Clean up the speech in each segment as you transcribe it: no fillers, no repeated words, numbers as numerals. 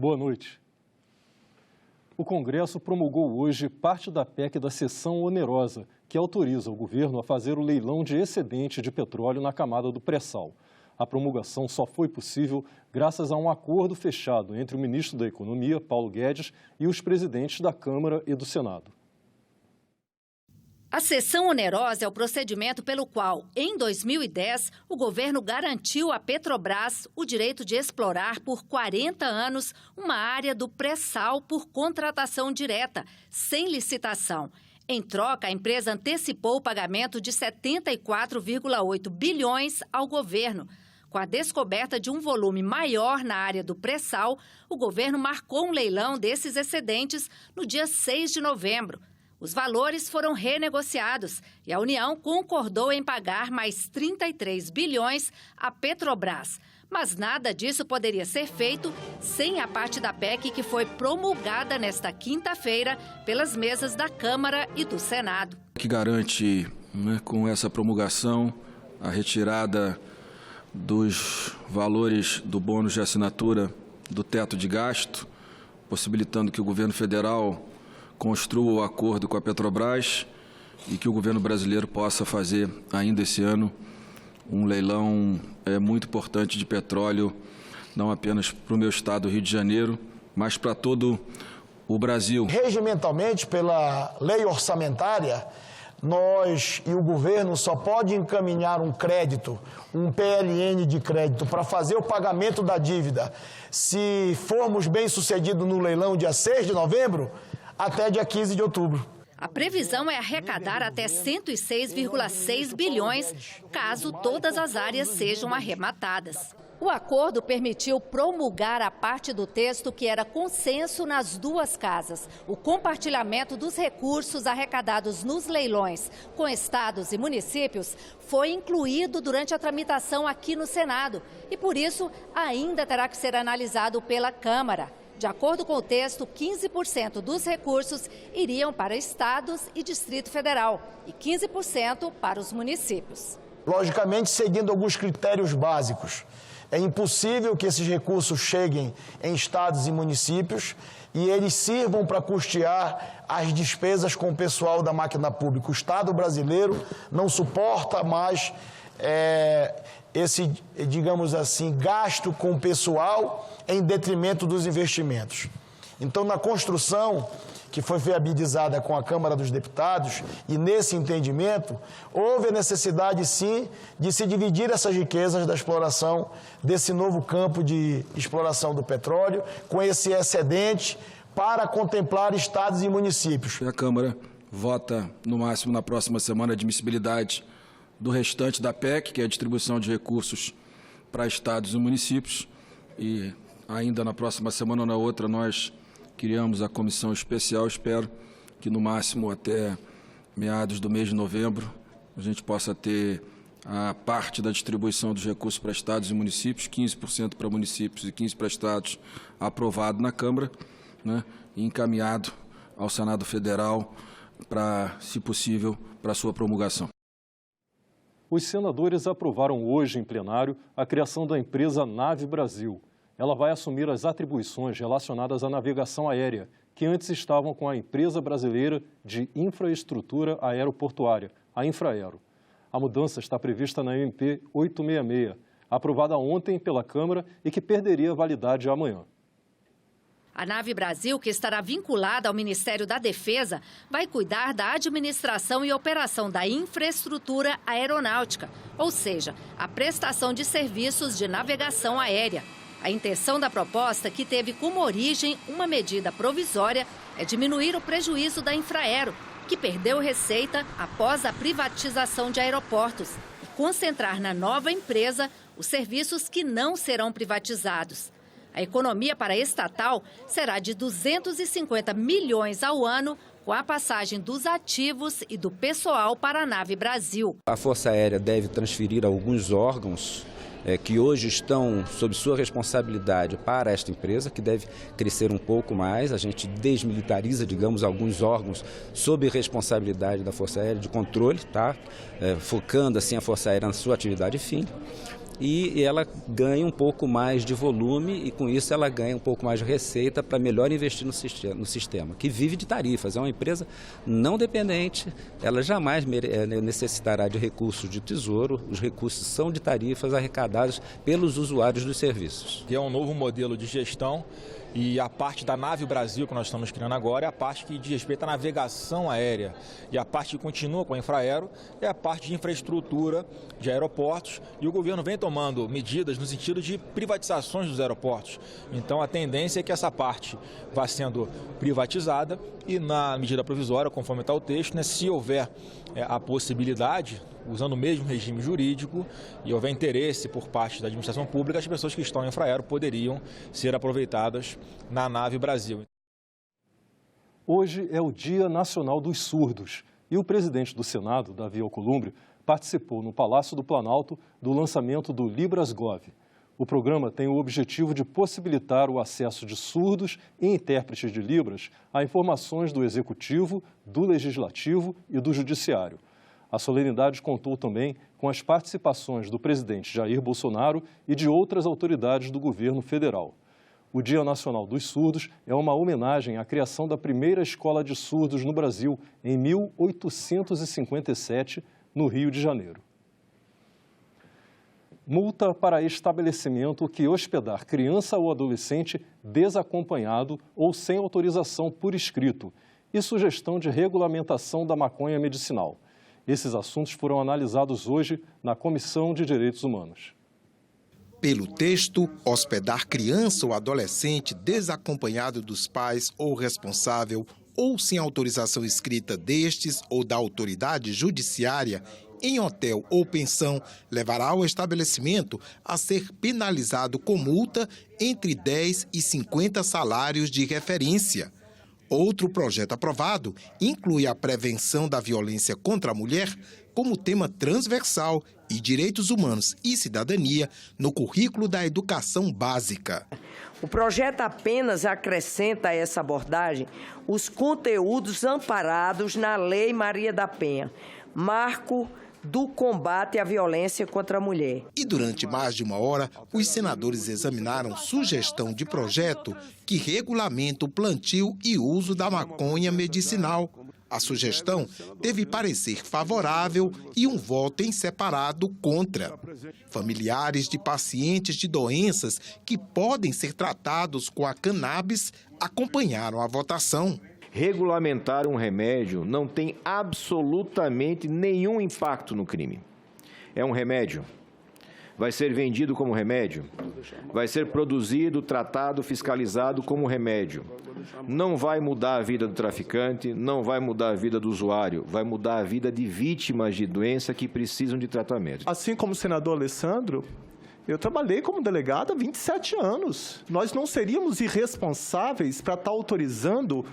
Boa noite. O Congresso promulgou hoje parte da PEC da cessão onerosa, que autoriza o governo a fazer o leilão de excedente de petróleo na camada do pré-sal. A promulgação só foi possível graças a um acordo fechado entre o ministro da Economia, Paulo Guedes, e os presidentes da Câmara e do Senado. A cessão onerosa é o procedimento pelo qual, em 2010, o governo garantiu à Petrobras o direito de explorar por 40 anos uma área do pré-sal por contratação direta, sem licitação. Em troca, a empresa antecipou o pagamento de 74,8 bilhões ao governo. Com a descoberta de um volume maior na área do pré-sal, o governo marcou um leilão desses excedentes no dia 6 de novembro. Os valores foram renegociados e a União concordou em pagar mais 33 bilhões à Petrobras. Mas nada disso poderia ser feito sem a parte da PEC que foi promulgada nesta quinta-feira pelas mesas da Câmara e do Senado. Que garante, com essa promulgação, a retirada dos valores do bônus de assinatura do teto de gasto, possibilitando que o governo federal construa o acordo com a Petrobras e que o governo brasileiro possa fazer ainda esse ano um leilão muito importante de petróleo, não apenas para o meu estado, Rio de Janeiro, mas para todo o Brasil. Regimentalmente, pela lei orçamentária, nós e o governo só pode encaminhar um crédito, um PLN de crédito, para fazer o pagamento da dívida, se formos bem-sucedidos no leilão dia 6 de novembro, até dia 15 de outubro. A previsão é arrecadar até 106,6 bilhões, caso todas as áreas sejam arrematadas. O acordo permitiu promulgar a parte do texto que era consenso nas duas casas. O compartilhamento dos recursos arrecadados nos leilões com estados e municípios foi incluído durante a tramitação aqui no Senado e, por isso, ainda terá que ser analisado pela Câmara. De acordo com o texto, 15% dos recursos iriam para estados e Distrito Federal e 15% para os municípios. Logicamente, seguindo alguns critérios básicos. É impossível que esses recursos cheguem em estados e municípios e eles sirvam para custear as despesas com o pessoal da máquina pública. O Estado brasileiro não suporta mais esse, digamos assim, gasto com o pessoal em detrimento dos investimentos. Então, na construção que foi viabilizada com a Câmara dos Deputados, e nesse entendimento, houve a necessidade, sim, de se dividir essas riquezas da exploração desse novo campo de exploração do petróleo, com esse excedente, para contemplar estados e municípios. A Câmara vota, no máximo, na próxima semana, a admissibilidade do restante da PEC, que é a distribuição de recursos para estados e municípios, e ainda na próxima semana ou na outra nós criamos a comissão especial. Espero que no máximo até meados do mês de novembro a gente possa ter a parte da distribuição dos recursos para estados e municípios, 15% para municípios e 15% para estados, aprovado na Câmara, e encaminhado ao Senado Federal para, se possível, para a sua promulgação. Os senadores aprovaram hoje em plenário a criação da empresa Nave Brasil. Ela vai assumir as atribuições relacionadas à navegação aérea, que antes estavam com a Empresa Brasileira de Infraestrutura Aeroportuária, a Infraero. A mudança está prevista na MP 866, aprovada ontem pela Câmara e que perderia validade amanhã. A Nave Brasil, que estará vinculada ao Ministério da Defesa, vai cuidar da administração e operação da infraestrutura aeronáutica, ou seja, a prestação de serviços de navegação aérea. A intenção da proposta, que teve como origem uma medida provisória, é diminuir o prejuízo da Infraero, que perdeu receita após a privatização de aeroportos, e concentrar na nova empresa os serviços que não serão privatizados. A economia para a estatal será de 250 milhões ao ano, com a passagem dos ativos e do pessoal para a Nave Brasil. A Força Aérea deve transferir alguns órgãos que hoje estão sob sua responsabilidade para esta empresa, que deve crescer um pouco mais. A gente desmilitariza, digamos, alguns órgãos sob responsabilidade da Força Aérea de controle, focando assim a Força Aérea na sua atividade fim. e ela ganha um pouco mais de volume e com isso ela ganha um pouco mais de receita para melhor investir no sistema, que vive de tarifas. É uma empresa não dependente, ela jamais necessitará de recursos de tesouro, os recursos são de tarifas arrecadadas pelos usuários dos serviços. É um novo modelo de gestão. E a parte da Nave Brasil que nós estamos criando agora é a parte que diz respeito à navegação aérea. E a parte que continua com a Infraero é a parte de infraestrutura de aeroportos. E o governo vem tomando medidas no sentido de privatizações dos aeroportos. Então a tendência é que essa parte vá sendo privatizada e na medida provisória, conforme está o texto, né, se houver a possibilidade, usando o mesmo regime jurídico e houver interesse por parte da administração pública, as pessoas que estão em Infraero poderiam ser aproveitadas na Nave Brasil. Hoje é o Dia Nacional dos Surdos e o presidente do Senado, Davi Alcolumbre, participou no Palácio do Planalto do lançamento do LibrasGov. O programa tem o objetivo de possibilitar o acesso de surdos e intérpretes de Libras a informações do Executivo, do Legislativo e do Judiciário. A solenidade contou também com as participações do presidente Jair Bolsonaro e de outras autoridades do governo federal. O Dia Nacional dos Surdos é uma homenagem à criação da primeira escola de surdos no Brasil, em 1857, no Rio de Janeiro. Multa para estabelecimento que hospedar criança ou adolescente desacompanhado ou sem autorização por escrito e sugestão de regulamentação da maconha medicinal. Esses assuntos foram analisados hoje na Comissão de Direitos Humanos. Pelo texto, hospedar criança ou adolescente desacompanhado dos pais ou responsável ou sem autorização escrita destes ou da autoridade judiciária em hotel ou pensão levará o estabelecimento a ser penalizado com multa entre 10 e 50 salários de referência. Outro projeto aprovado inclui a prevenção da violência contra a mulher como tema transversal e direitos humanos e cidadania no currículo da educação básica. O projeto apenas acrescenta a essa abordagem os conteúdos amparados na Lei Maria da Penha, marco do combate à violência contra a mulher. E durante mais de uma hora, os senadores examinaram sugestão de projeto que regulamenta o plantio e uso da maconha medicinal. A sugestão teve parecer favorável e um voto em separado contra. Familiares de pacientes de doenças que podem ser tratados com a cannabis acompanharam a votação. Regulamentar um remédio não tem absolutamente nenhum impacto no crime. É um remédio. Vai ser vendido como remédio. Vai ser produzido, tratado, fiscalizado como remédio. Não vai mudar a vida do traficante, não vai mudar a vida do usuário, vai mudar a vida de vítimas de doença que precisam de tratamento. Assim como o senador Alessandro, eu trabalhei como delegado há 27 anos. Nós não seríamos irresponsáveis para estar autorizando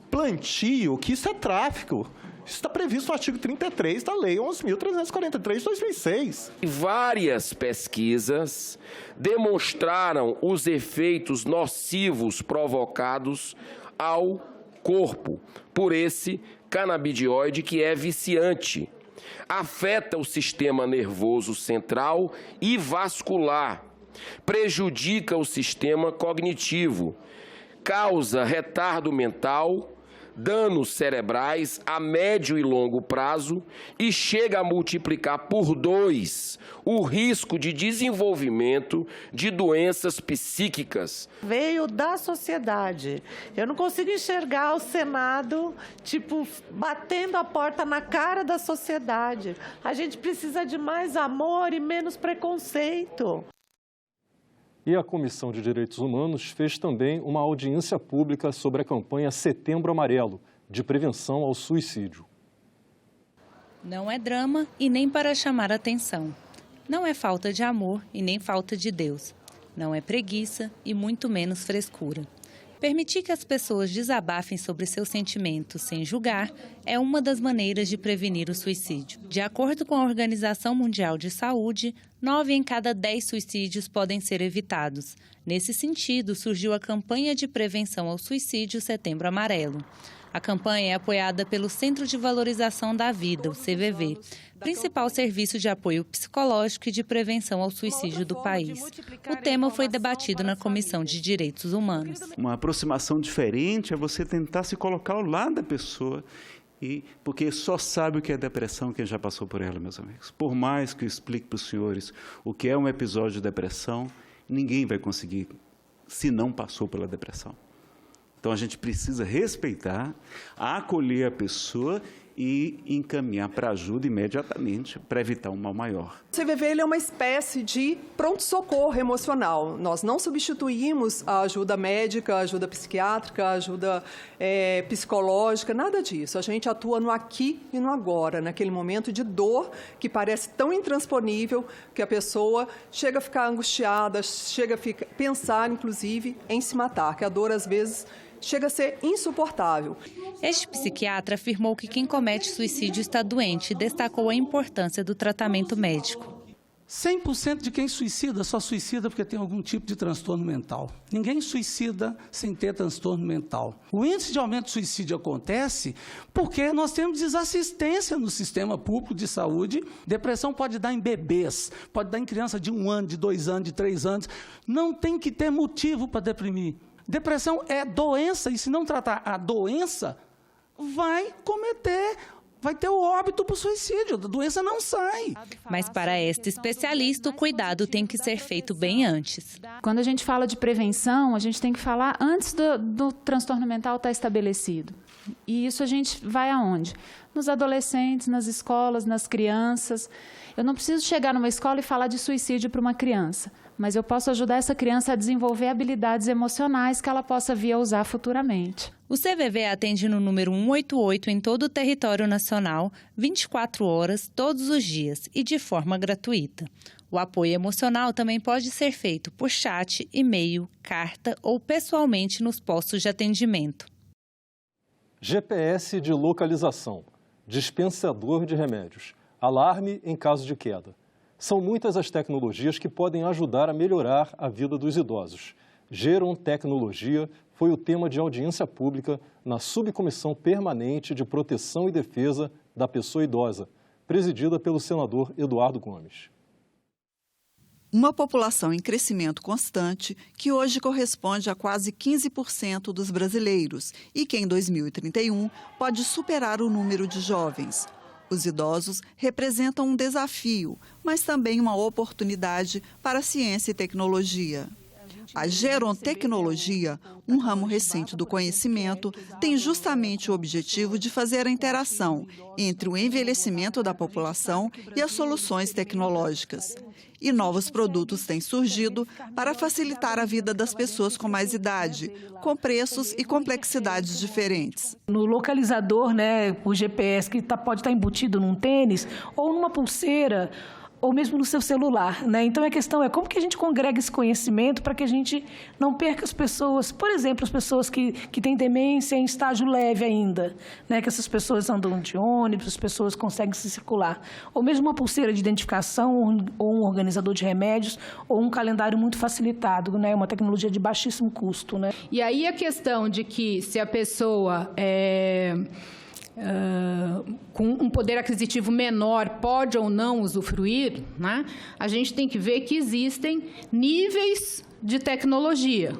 plantio, que isso é tráfico. Isso está previsto no artigo 33 da Lei 11.343 de 2006. Várias pesquisas demonstraram os efeitos nocivos provocados ao corpo por esse canabidioide que é viciante. Afeta o sistema nervoso central e vascular, prejudica o sistema cognitivo, causa retardo mental, danos cerebrais a médio e longo prazo e chega a multiplicar por 2 o risco de desenvolvimento de doenças psíquicas. Veio da sociedade. Eu não consigo enxergar o Senado, batendo a porta na cara da sociedade. A gente precisa de mais amor e menos preconceito. E a Comissão de Direitos Humanos fez também uma audiência pública sobre a campanha Setembro Amarelo, de prevenção ao suicídio. Não é drama e nem para chamar atenção. Não é falta de amor e nem falta de Deus. Não é preguiça e muito menos frescura. Permitir que as pessoas desabafem sobre seus sentimentos sem julgar é uma das maneiras de prevenir o suicídio. De acordo com a Organização Mundial de Saúde, 9 em cada 10 suicídios podem ser evitados. Nesse sentido, surgiu a campanha de prevenção ao suicídio Setembro Amarelo. A campanha é apoiada pelo Centro de Valorização da Vida, o CVV, principal serviço de apoio psicológico e de prevenção ao suicídio do país. O tema foi debatido na Comissão de Direitos Humanos. Uma aproximação diferente é você tentar se colocar ao lado da pessoa, porque só sabe o que é depressão quem já passou por ela, meus amigos. Por mais que eu explique para os senhores o que é um episódio de depressão, ninguém vai conseguir se não passou pela depressão. Então, a gente precisa respeitar, acolher a pessoa e encaminhar para ajuda imediatamente para evitar um mal maior. O CVV ele é uma espécie de pronto-socorro emocional. Nós não substituímos a ajuda médica, a ajuda psiquiátrica, a ajuda psicológica, nada disso. A gente atua no aqui e no agora, naquele momento de dor que parece tão intransponível que a pessoa chega a ficar angustiada, chega a pensar, inclusive, em se matar, que a dor, às vezes, chega a ser insuportável. Este psiquiatra afirmou que quem comete suicídio está doente e destacou a importância do tratamento médico. 100% de quem suicida só suicida porque tem algum tipo de transtorno mental. Ninguém suicida sem ter transtorno mental. O índice de aumento de suicídio acontece porque nós temos desassistência no sistema público de saúde. Depressão pode dar em bebês, pode dar em criança de 1 ano, de 2 anos, de 3 anos. Não tem que ter motivo para deprimir. Depressão é doença e se não tratar a doença, vai ter o óbito por suicídio, a doença não sai. Mas para esta especialista, o cuidado tem que ser feito bem antes. Quando a gente fala de prevenção, a gente tem que falar antes do transtorno mental estar estabelecido. E isso a gente vai aonde? Nos adolescentes, nas escolas, nas crianças. Eu não preciso chegar numa escola e falar de suicídio para uma criança, mas eu posso ajudar essa criança a desenvolver habilidades emocionais que ela possa vir a usar futuramente. O CVV atende no número 188 em todo o território nacional, 24 horas, todos os dias e de forma gratuita. O apoio emocional também pode ser feito por chat, e-mail, carta ou pessoalmente nos postos de atendimento. GPS de localização, dispensador de remédios, alarme em caso de queda. São muitas as tecnologias que podem ajudar a melhorar a vida dos idosos. Gerontecnologia foi o tema de audiência pública na Subcomissão Permanente de Proteção e Defesa da Pessoa Idosa, presidida pelo senador Eduardo Gomes. Uma população em crescimento constante, que hoje corresponde a quase 15% dos brasileiros e que em 2031 pode superar o número de jovens. Os idosos representam um desafio, mas também uma oportunidade para a ciência e tecnologia. A gerontecnologia, um ramo recente do conhecimento, tem justamente o objetivo de fazer a interação entre o envelhecimento da população e as soluções tecnológicas. E novos produtos têm surgido para facilitar a vida das pessoas com mais idade, com preços e complexidades diferentes. No localizador, o GPS que pode estar embutido num tênis ou numa pulseira, ou mesmo no seu celular, Então, a questão é como que a gente congrega esse conhecimento para que a gente não perca as pessoas, por exemplo, as pessoas que têm demência em estágio leve ainda, Que essas pessoas andam de ônibus, as pessoas conseguem se circular. Ou mesmo uma pulseira de identificação, ou um organizador de remédios, ou um calendário muito facilitado, Uma tecnologia de baixíssimo custo, E aí a questão de que se a pessoa com um poder aquisitivo menor pode ou não usufruir, a gente tem que ver que existem níveis de tecnologia.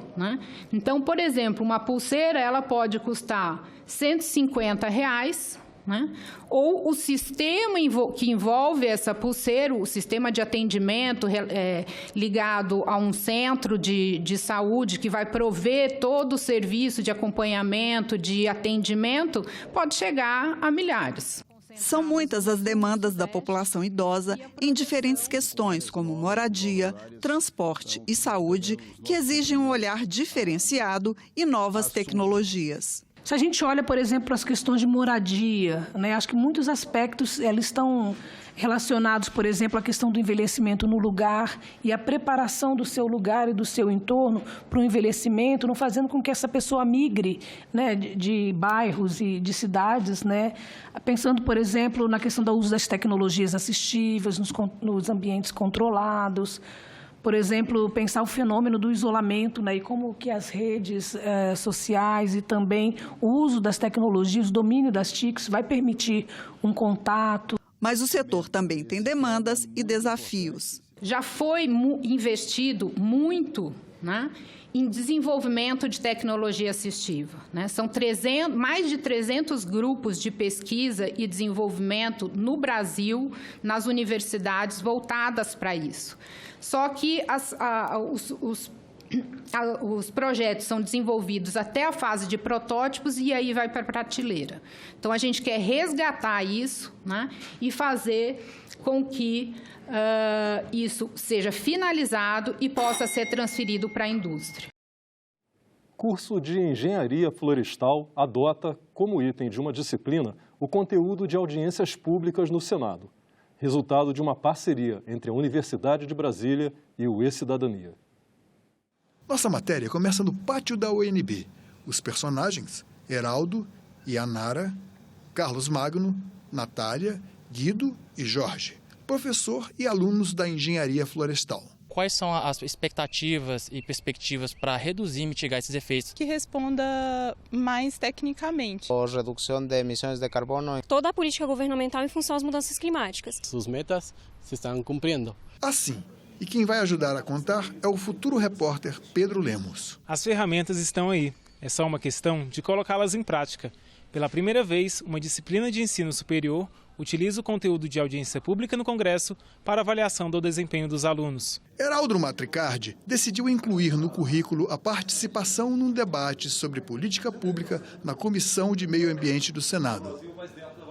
Então, por exemplo, uma pulseira ela pode custar R$150, ou o sistema que envolve essa pulseira, o sistema de atendimento ligado a um centro de saúde que vai prover todo o serviço de acompanhamento, de atendimento, pode chegar a milhares. São muitas as demandas da população idosa em diferentes questões, como moradia, transporte e saúde, que exigem um olhar diferenciado e novas tecnologias. Se a gente olha, por exemplo, para as questões de moradia, acho que muitos aspectos eles estão relacionados, por exemplo, à questão do envelhecimento no lugar e a preparação do seu lugar e do seu entorno para o envelhecimento, não fazendo com que essa pessoa migre de bairros e de cidades, Pensando, por exemplo, na questão do uso das tecnologias assistivas, nos ambientes controlados. Por exemplo, pensar o fenômeno do isolamento, né, e como que as redes sociais e também o uso das tecnologias, o domínio das TICs vai permitir um contato. Mas o setor também tem demandas e desafios. Já foi investido muito, né, em desenvolvimento de tecnologia assistiva, né? São mais de 300 grupos de pesquisa e desenvolvimento no Brasil, nas universidades, voltadas para isso. Só que os projetos são desenvolvidos até a fase de protótipos e aí vai para a prateleira. Então, a gente quer resgatar isso, né, e fazer com que isso seja finalizado e possa ser transferido para a indústria. Curso de Engenharia Florestal adota, como item de uma disciplina, o conteúdo de audiências públicas no Senado, resultado de uma parceria entre a Universidade de Brasília e o E-Cidadania. Nossa matéria começa no pátio da UNB. Os personagens, Heraldo, Yanara, Carlos Magno, Natália, Guido e Jorge, professor e alunos da Engenharia Florestal. Quais são as expectativas e perspectivas para reduzir e mitigar esses efeitos? Que responda mais tecnicamente. A redução de emissões de carbono. Toda a política governamental em função às mudanças climáticas. Suas metas se estão cumprindo. Assim, e quem vai ajudar a contar é o futuro repórter Pedro Lemos. As ferramentas estão aí, é só uma questão de colocá-las em prática. Pela primeira vez, uma disciplina de ensino superior utiliza o conteúdo de audiência pública no Congresso para avaliação do desempenho dos alunos. Heraldo Matricardi decidiu incluir no currículo a participação num debate sobre política pública na Comissão de Meio Ambiente do Senado.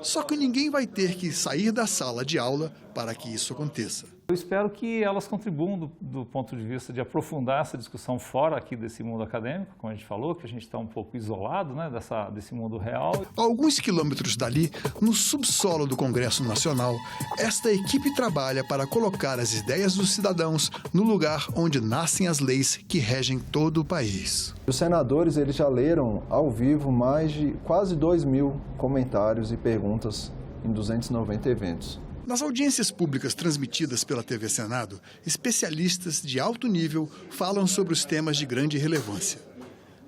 Só que ninguém vai ter que sair da sala de aula para que isso aconteça. Eu espero que elas contribuam do ponto de vista de aprofundar essa discussão fora aqui desse mundo acadêmico, como a gente falou, que a gente está um pouco isolado, né, desse mundo real. A alguns quilômetros dali, no subsolo do Congresso Nacional, esta equipe trabalha para colocar as ideias dos cidadãos no lugar onde nascem as leis que regem todo o país. Os senadores eles já leram ao vivo mais de quase 2.000 comentários e perguntas em 290 eventos. Nas audiências públicas transmitidas pela TV Senado, especialistas de alto nível falam sobre os temas de grande relevância.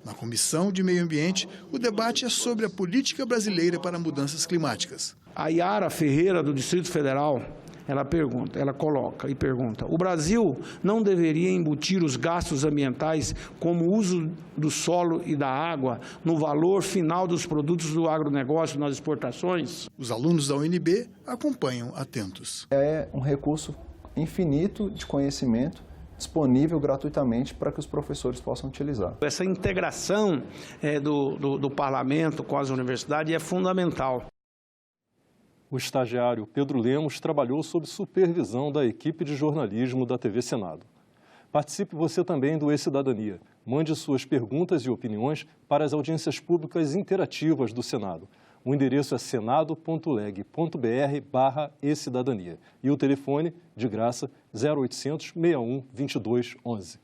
Na Comissão de Meio Ambiente, o debate é sobre a política brasileira para mudanças climáticas. A Yara Ferreira, do Distrito Federal, ela coloca e pergunta: o Brasil não deveria embutir os gastos ambientais, como o uso do solo e da água, no valor final dos produtos do agronegócio nas exportações? Os alunos da UNB acompanham atentos. É um recurso infinito de conhecimento disponível gratuitamente para que os professores possam utilizar. Essa integração do parlamento com as universidades é fundamental. O estagiário Pedro Lemos trabalhou sob supervisão da equipe de jornalismo da TV Senado. Participe você também do E-Cidadania. Mande suas perguntas e opiniões para as audiências públicas interativas do Senado. O endereço é senado.leg.br/e-cidadania. E o telefone, de graça, 0800 61 22 11.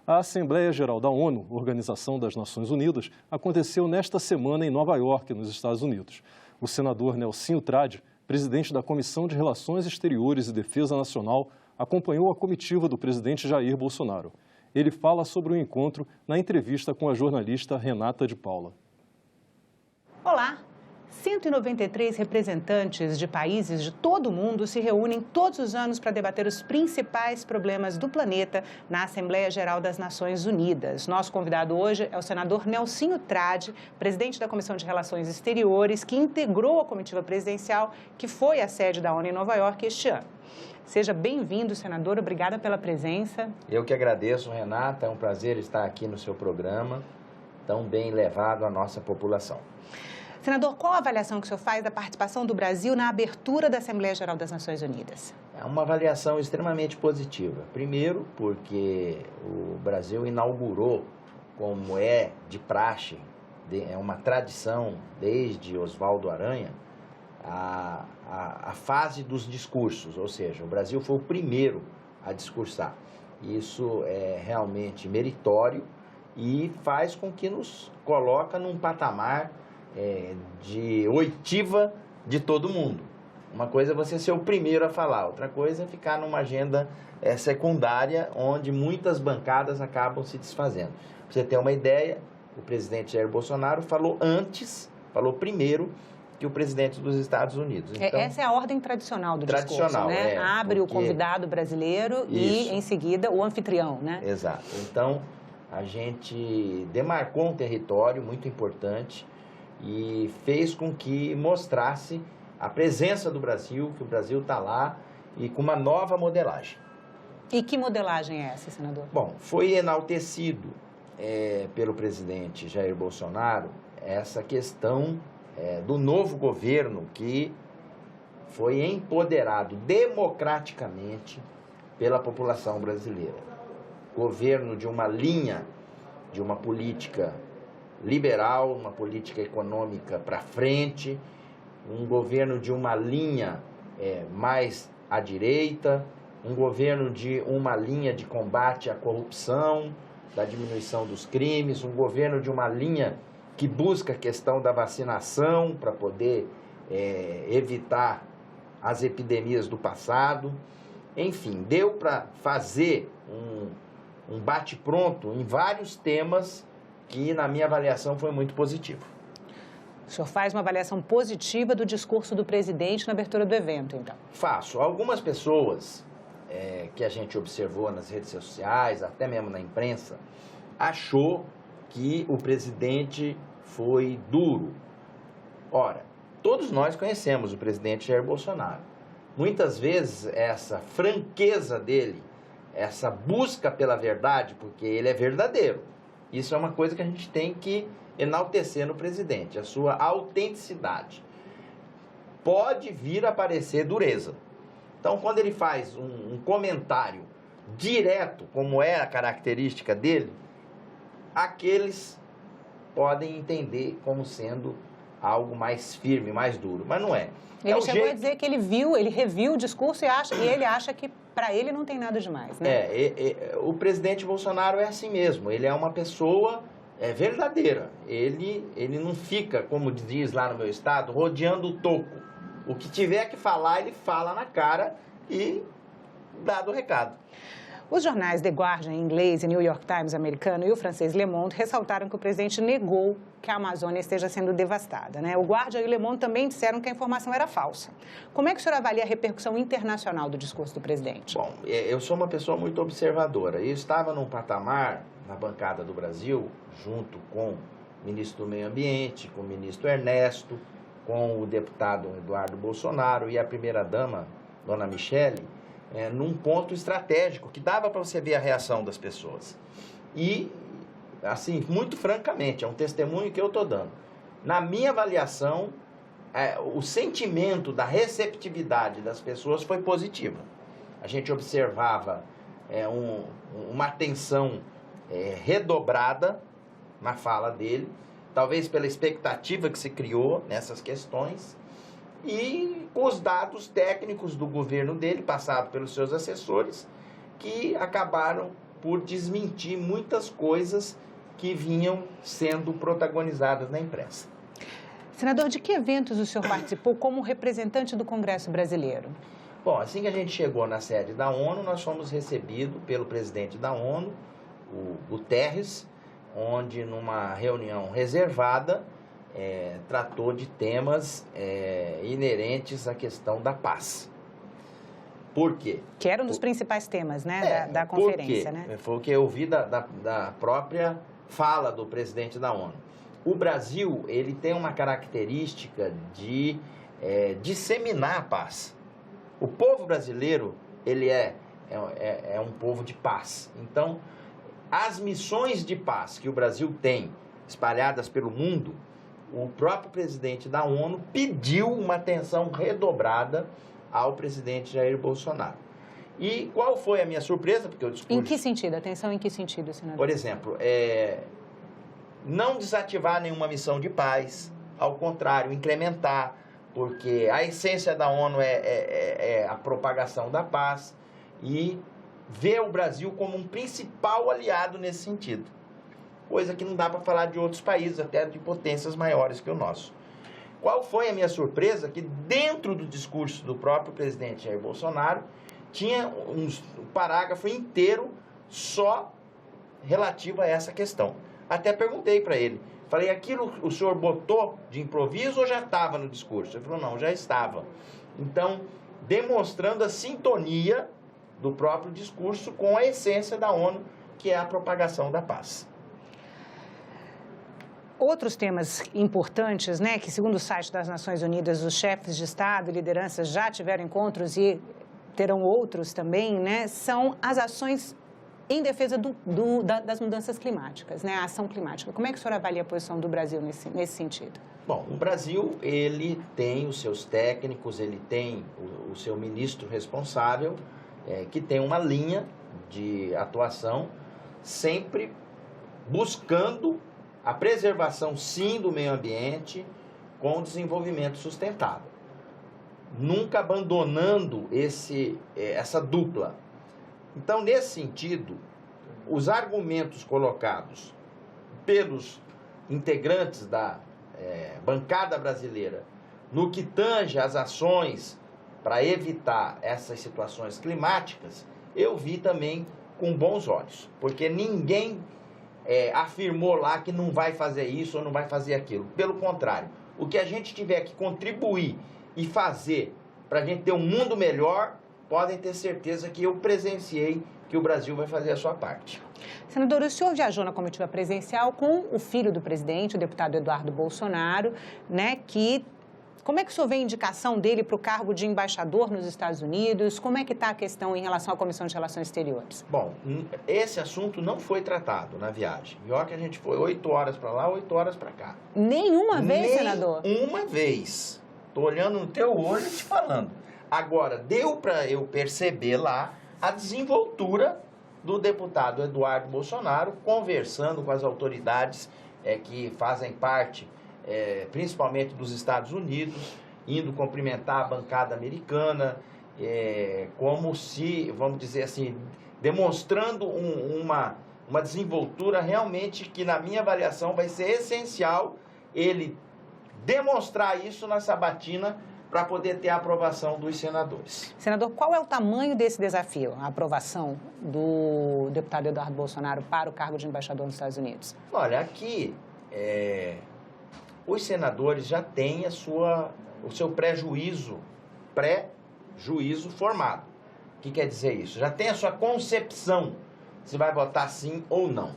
A Assembleia Geral da ONU, Organização das Nações Unidas, aconteceu nesta semana em Nova York, nos Estados Unidos. O senador Nelsinho Trade, presidente da Comissão de Relações Exteriores e Defesa Nacional, acompanhou a comitiva do presidente Jair Bolsonaro. Ele fala sobre o encontro na entrevista com a jornalista Renata de Paula. Olá! 193 representantes de países de todo o mundo se reúnem todos os anos para debater os principais problemas do planeta na Assembleia Geral das Nações Unidas. Nosso convidado hoje é o senador Nelsinho Trade, presidente da Comissão de Relações Exteriores, que integrou a comitiva presidencial que foi à sede da ONU em Nova York este ano. Seja bem-vindo, senador. Obrigada pela presença. Eu que agradeço, Renata. É um prazer estar aqui no seu programa, tão bem levado à nossa população. Senador, qual a avaliação que o senhor faz da participação do Brasil na abertura da Assembleia Geral das Nações Unidas? É uma avaliação extremamente positiva. Primeiro, porque o Brasil inaugurou, como é de praxe, é uma tradição desde Oswaldo Aranha, a fase dos discursos, ou seja, o Brasil foi o primeiro a discursar. Isso é realmente meritório e faz com que nos coloca num patamar de oitiva de todo mundo. Uma coisa é você ser o primeiro a falar, outra coisa é ficar numa agenda secundária, onde muitas bancadas acabam se desfazendo. Para você ter uma ideia, o presidente Jair Bolsonaro falou primeiro que o presidente dos Estados Unidos. Então, essa é a ordem tradicional do discurso, né? Abre o convidado brasileiro e, em seguida, o anfitrião, né? Exato. Então, a gente demarcou um território muito importante e fez com que mostrasse a presença do Brasil, que o Brasil está lá e com uma nova modelagem. E que modelagem é essa, senador? Bom, foi enaltecido pelo presidente Jair Bolsonaro essa questão do novo governo que foi empoderado democraticamente pela população brasileira. Governo de uma linha, de uma política liberal, uma política econômica para frente, um governo de uma linha mais à direita, um governo de uma linha de combate à corrupção, da diminuição dos crimes, um governo de uma linha que busca a questão da vacinação para poder evitar as epidemias do passado. Enfim, deu para fazer um bate-pronto em vários temas que, na minha avaliação, foi muito positivo. O senhor faz uma avaliação positiva do discurso do presidente na abertura do evento, então? Faço. Algumas pessoas que a gente observou nas redes sociais, até mesmo na imprensa, achou que o presidente foi duro. Ora, todos nós conhecemos o presidente Jair Bolsonaro. Muitas vezes essa franqueza dele, essa busca pela verdade, porque ele é verdadeiro, isso é uma coisa que a gente tem que enaltecer no presidente, a sua autenticidade. Pode vir a parecer dureza. Então, quando ele faz um comentário direto, como é a característica dele, aqueles podem entender como sendo algo mais firme, mais duro, mas não é. Ele chegou a dizer que ele reviu o discurso e ele acha que para ele não tem nada demais, né? O presidente Bolsonaro é assim mesmo, ele é uma pessoa verdadeira, ele não fica, como diz lá no meu estado, rodeando o toco. O que tiver que falar, ele fala na cara e dá do recado. Os jornais The Guardian em inglês e New York Times americano e o francês Le Monde ressaltaram que o presidente negou que a Amazônia esteja sendo devastada, né? O Guardian e o Le Monde também disseram que a informação era falsa. Como é que o senhor avalia a repercussão internacional do discurso do presidente? Bom, eu sou uma pessoa muito observadora. Eu estava num patamar, na bancada do Brasil, junto com o ministro do Meio Ambiente, com o ministro Ernesto, com o deputado Eduardo Bolsonaro e a primeira-dama, dona Michele, num ponto estratégico, que dava para você ver a reação das pessoas. E, assim, muito francamente, é um testemunho que eu estou dando. Na minha avaliação, o sentimento da receptividade das pessoas foi positiva. A gente observava uma atenção redobrada na fala dele, talvez pela expectativa que se criou nessas questões, e com os dados técnicos do governo dele, passado pelos seus assessores, que acabaram por desmentir muitas coisas que vinham sendo protagonizadas na imprensa. Senador, de que eventos o senhor participou como representante do Congresso brasileiro? Bom, assim que a gente chegou na sede da ONU, nós fomos recebidos pelo presidente da ONU, o Guterres, onde numa reunião reservada, tratou de temas inerentes à questão da paz. Por quê? Que era um dos principais temas, né, da conferência, né? Foi o que eu ouvi da própria fala do presidente da ONU. O Brasil, ele tem uma característica de disseminar a paz. O povo brasileiro, ele é um povo de paz. Então, as missões de paz que o Brasil tem espalhadas pelo mundo, o próprio presidente da ONU pediu uma atenção redobrada ao presidente Jair Bolsonaro. E qual foi a minha surpresa? Porque eu discurso... Em que sentido? Atenção em que sentido, senador? Por exemplo, não desativar nenhuma missão de paz, ao contrário, incrementar, porque a essência da ONU é a propagação da paz e ver o Brasil como um principal aliado nesse sentido. Coisa que não dá para falar de outros países, até de potências maiores que o nosso. Qual foi a minha surpresa? Que dentro do discurso do próprio presidente Jair Bolsonaro, tinha um parágrafo inteiro só relativo a essa questão. Até perguntei para ele, falei, aquilo o senhor botou de improviso ou já estava no discurso? Ele falou, não, já estava. Então, demonstrando a sintonia do próprio discurso com a essência da ONU, que é a propagação da paz. Outros temas importantes, né, que segundo o site das Nações Unidas, os chefes de Estado e lideranças já tiveram encontros e terão outros também, né, são as ações em defesa das mudanças climáticas, né, a ação climática. Como é que o senhor avalia a posição do Brasil nesse sentido? Bom, o Brasil, ele tem os seus técnicos, ele tem o seu ministro responsável, que tem uma linha de atuação sempre buscando a preservação, sim, do meio ambiente com o desenvolvimento sustentável. Nunca abandonando essa dupla. Então, nesse sentido, os argumentos colocados pelos integrantes da bancada brasileira no que tange às ações para evitar essas situações climáticas, eu vi também com bons olhos, porque ninguém afirmou lá que não vai fazer isso ou não vai fazer aquilo. Pelo contrário, o que a gente tiver que contribuir e fazer para a gente ter um mundo melhor, podem ter certeza que eu presenciei que o Brasil vai fazer a sua parte. Senador, o senhor viajou na comitiva presidencial com o filho do presidente, o deputado Eduardo Bolsonaro, né, como é que o senhor vê a indicação dele para o cargo de embaixador nos Estados Unidos? Como é que está a questão em relação à Comissão de Relações Exteriores? Bom, esse assunto não foi tratado na viagem. E olha que a gente foi 8 horas para lá, 8 horas para cá. Nenhuma vez, senador? Nenhuma vez. Estou olhando no teu olho e te falando. Agora, deu para eu perceber lá a desenvoltura do deputado Eduardo Bolsonaro conversando com as autoridades que fazem parte principalmente dos Estados Unidos, indo cumprimentar a bancada americana, como se, vamos dizer assim, demonstrando uma desenvoltura realmente que, na minha avaliação, vai ser essencial ele demonstrar isso na sabatina para poder ter a aprovação dos senadores. Senador, qual é o tamanho desse desafio, a aprovação do deputado Eduardo Bolsonaro para o cargo de embaixador nos Estados Unidos? Olha, aqui os senadores já têm o seu pré-juízo formado. O que quer dizer isso? Já tem a sua concepção se vai votar sim ou não.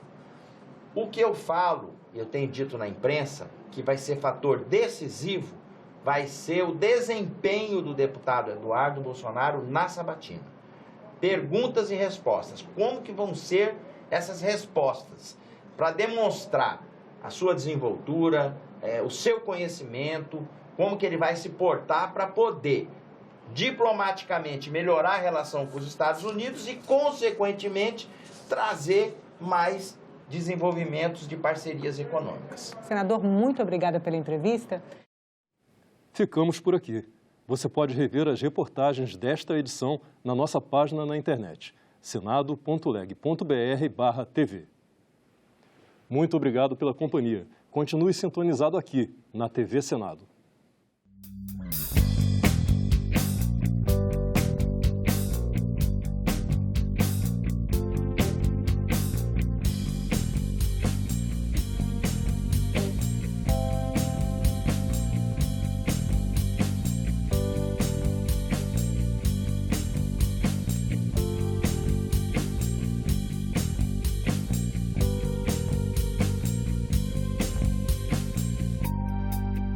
O que eu falo, eu tenho dito na imprensa, que vai ser fator decisivo, vai ser o desempenho do deputado Eduardo Bolsonaro na sabatina. Perguntas e respostas. Como que vão ser essas respostas? Para demonstrar a sua desenvoltura, o seu conhecimento, como que ele vai se portar para poder diplomaticamente melhorar a relação com os Estados Unidos e, consequentemente, trazer mais desenvolvimentos de parcerias econômicas. Senador, muito obrigada pela entrevista. Ficamos por aqui. Você pode rever as reportagens desta edição na nossa página na internet, senado.leg.br/tv. Muito obrigado pela companhia. Continue sintonizado aqui, na TV Senado.